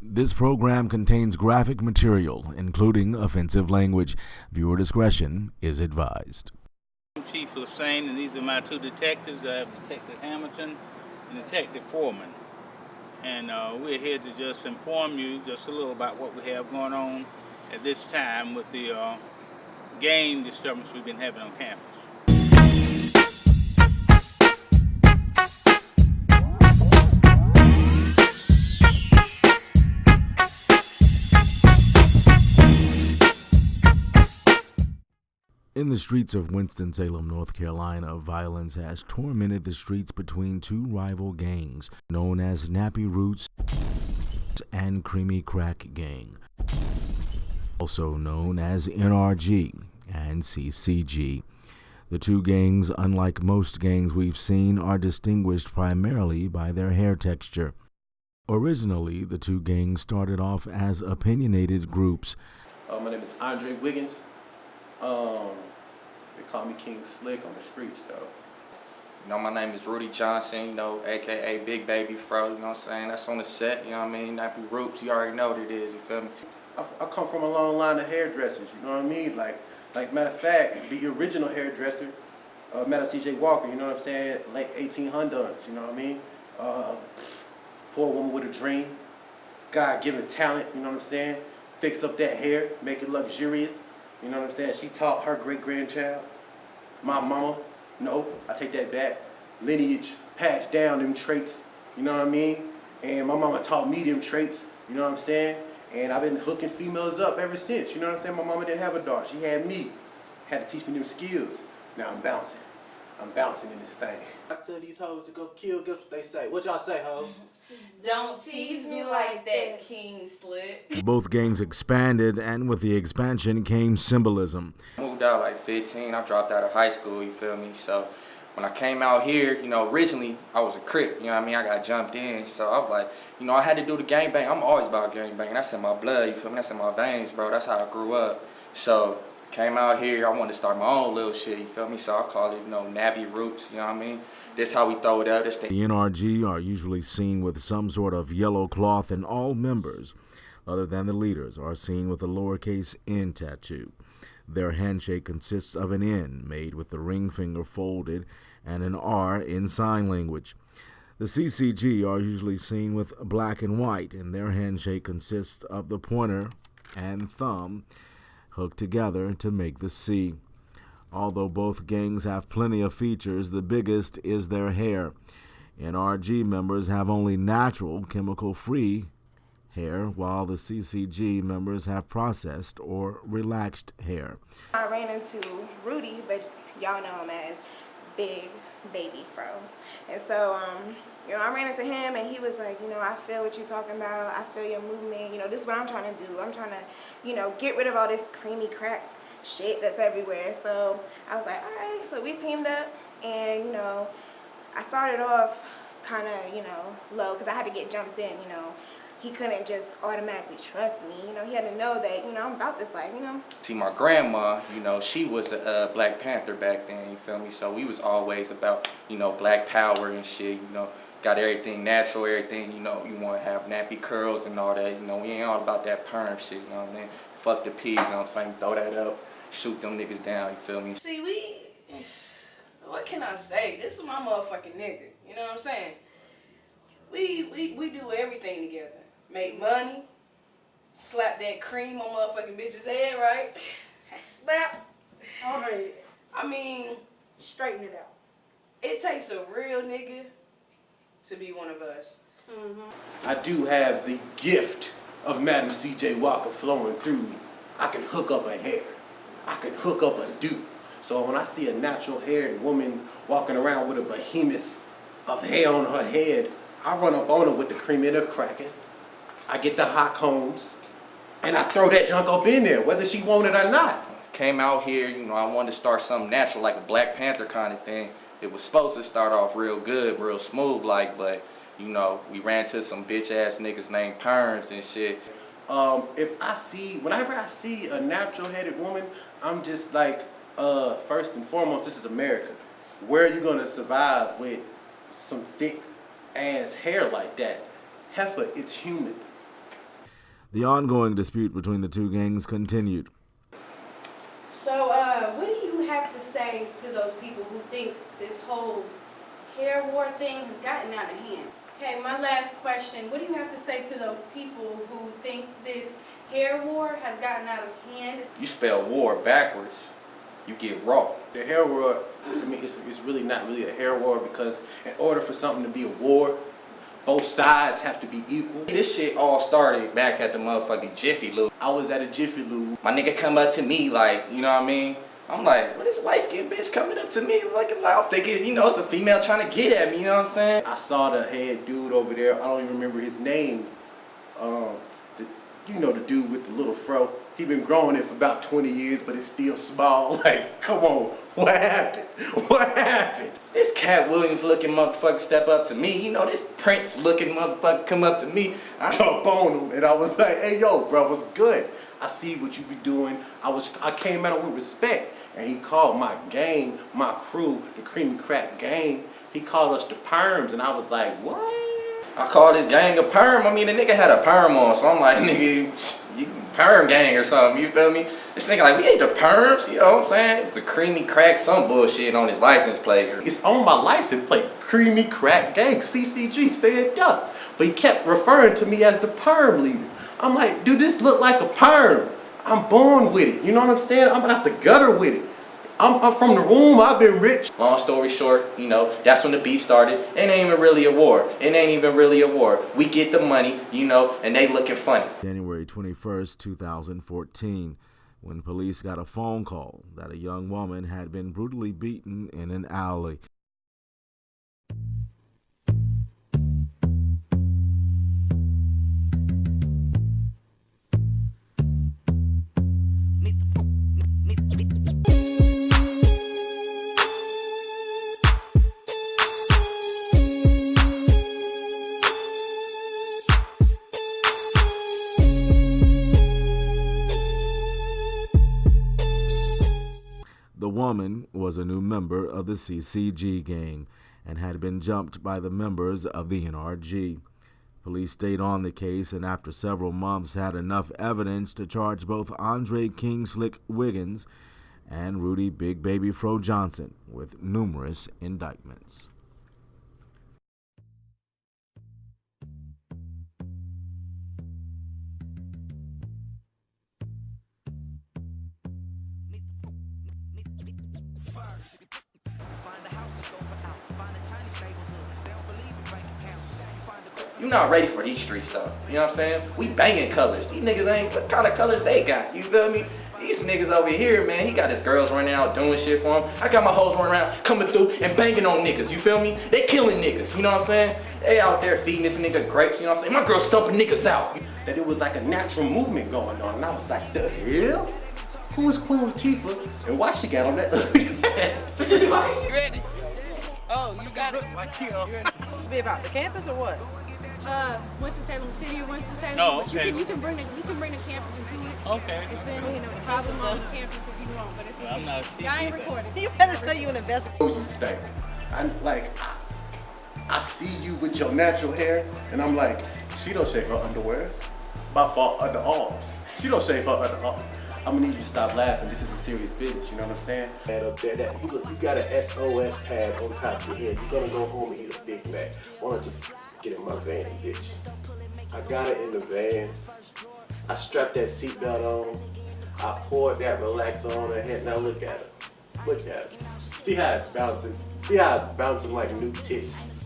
This program contains graphic material, including offensive language. Viewer discretion is advised. I'm Chief Lassane, and these are my two detectives. I have Detective Hamilton and Detective Foreman. And we're here to just inform you just a little about what we have going on at this time with the gang disturbance we've been having on campus. In the streets of Winston-Salem, North Carolina, violence has tormented the streets between two rival gangs known as Nappy Roots and Creamy Crack Gang, also known as NRG and CCG. The two gangs, unlike most gangs we've seen, are distinguished primarily by their hair texture. Originally, the two gangs started off as opinionated groups. My name is Andre Wiggins. They call me King Slick on the streets, though. You know, my name is Rudy Johnson, you know, a.k.a. Big Baby Fro, you know what I'm saying? That's on the set, you know what I mean? Nappy Roots, you already know what it is, you feel me? I come from a long line of hairdressers, you know what I mean? Like matter of fact, the original hairdresser, Madam C.J. Walker, you know what I'm saying? Late 1800s, you know what I mean? Poor woman with a dream, God-given talent, you know what I'm saying? Fix up that hair, make it luxurious. You know what I'm saying? She taught her great-grandchild, my mama, no, I take that back. Lineage passed down them traits, you know what I mean? And my mama taught me them traits, you know what I'm saying? And I've been hooking females up ever since, you know what I'm saying? My mama didn't have a daughter, she had me. Had to teach me them skills. Now I'm bouncing in this thing. I tell these hoes to go kill, guess what they say? What y'all say, hoes? Don't tease me like that, King Slick. Both gangs expanded, and with the expansion came symbolism. I moved out like 15, I dropped out of high school, you feel me? So when I came out here, you know, originally I was a Crip, you know what I mean? I got jumped in, so I was like, you know, I had to do the gangbang. I'm always about gangbang. That's in my blood, you feel me? That's in my veins, bro. That's how I grew up. So came out here, I wanted to start my own little shit, you feel me? So I call it, you know, Nappy Roots, you know what I mean? This how we throw it up. The NRG are usually seen with some sort of yellow cloth, and all members, other than the leaders, are seen with a lowercase n tattoo. Their handshake consists of an N made with the ring finger folded and an R in sign language. The CCG are usually seen with black and white, and their handshake consists of the pointer and thumb hooked together to make the C. Although both gangs have plenty of features, the biggest is their hair. NRG members have only natural, chemical-free hair, while the CCG members have processed or relaxed hair. I ran into Rudy, but y'all know him as Big Baby Fro. And so, you know, I ran into him and he was like, you know, I feel what you're talking about. I feel your movement. You know, this is what I'm trying to do. I'm trying to, you know, get rid of all this creamy crack shit that's everywhere. So I was like, all right. So we teamed up, and, you know, I started off kind of, you know, low because I had to get jumped in, you know. He couldn't just automatically trust me. You know, he had to know that, you know, I'm about this life, you know. See, my grandma, you know, she was a Black Panther back then, you feel me? So we was always about, you know, black power and shit, you know. Got everything natural, everything, you know, you want to have nappy curls and all that, you know. We ain't all about that perm shit, you know what I mean? Fuck the peas, you know what I'm saying? Throw that up, shoot them niggas down, you feel me? See, what can I say? This is my motherfucking nigga, you know what I'm saying? We do everything together. Make money, slap that cream on motherfucking bitch's head, right? Slap. All right. I mean, Straighten it out. it takes a real nigga to be one of us. I do have the gift of Madam C.J. Walker flowing through me. I can hook up a hair. I can hook up a dude. So when I see a natural-haired woman walking around with a behemoth of hair on her head, I run up on her with the cream in her cracker. I get the hot combs, and I throw that junk up in there, whether she want it or not. Came out here, you know, I wanted to start something natural, like a Black Panther kind of thing. It was supposed to start off real good, real smooth, like, but, you know, we ran to some bitch-ass niggas named Perms and shit. Whenever I see a natural-headed woman, I'm just like, first and foremost, this is America. Where are you gonna survive with some thick ass hair like that? Heifer, it's human. The ongoing dispute between the two gangs continued. So, what do you have to say to those people who think this whole hair war thing has gotten out of hand? Okay, my last question. What do you have to say to those people who think this hair war has gotten out of hand? You spell war backwards, you get raw. The hair war, I mean, it's really not really a hair war because in order for something to be a war, both sides have to be equal. This shit all started back at the motherfucking Jiffy Lube. I was at a Jiffy Lube. My nigga come up to me like, you know what I mean? I'm like, what is light-skinned bitch coming up to me? Like, I'm thinking, you know, it's a female trying to get at me, you know what I'm saying? I saw the head dude over there. I don't even remember his name. You know the dude with the little fro. He been growing it for about 20 years, but it's still small. Like, come on, what happened? What happened? This Cat Williams looking motherfucker step up to me. You know, this Prince looking motherfucker come up to me. I jump on him and I was like, hey yo, bro, what's good? I see what you be doing. I came at him with respect. And he called my gang, my crew, the Creamy Crack gang. He called us the Perms, and I was like, what? I called this gang a perm. I mean, the nigga had a perm on, so I'm like, nigga, you perm gang or something, you feel me? This nigga like, we ain't the perms, you know what I'm saying? It's a Creamy Crack, some bullshit on his license plate. It's on my license plate, Creamy Crack gang, CCG, stand up. But he kept referring to me as the perm leader. I'm like, dude, this look like a perm. I'm born with it, you know what I'm saying? I'm out the gutter with it. I'm from the womb, I've been rich. Long story short, you know, that's when the beef started. It ain't even really a war. It ain't even really a war. We get the money, you know, and they looking funny. January 21st, 2014, when police got a phone call that a young woman had been brutally beaten in an alley. The woman was a new member of the CCG gang and had been jumped by the members of the NRG. Police stayed on the case and after several months had enough evidence to charge both Andre King Slick Wiggins and Rudy Big Baby Fro Johnson with numerous indictments. You not ready for these streets though. You know what I'm saying? We banging colors. These niggas ain't, what kind of colors they got? You feel me? These niggas over here, man, he got his girls running out doing shit for him. I got my hoes running around, coming through and banging on niggas. You feel me? They killing niggas. You know what I'm saying? They out there feeding this nigga grapes. You know what I'm saying? My girl stumping niggas out. That it was like a natural movement going on. And I was like, the hell? Who is Queen Latifah and why she got on that? You ready? Oh, you got it. You ready? Be about the campus or what? Winston-Salem City or Winston-Salem. Oh, But okay. you can bring the campus into it. Okay. It's been problem on campus if you want, but it's I'm not a y'all ain't TV recording. You better say you an investigator. You stink. I'm like, I see you with your natural hair, and I'm like, she don't shave her underwears. My fault, underarms. She don't shave her underarms. I'm gonna need you to stop laughing. This is a serious business, you know what I'm saying? And up there, you got an SOS pad on top of your head. You're gonna go home and eat a Big Mac. Why don't you get in my van, bitch? I got it in the van. I strapped that seatbelt on. I poured that relaxer on her head. Now look at her. Look at her. See how it's bouncing? See how it's bouncing like new tits?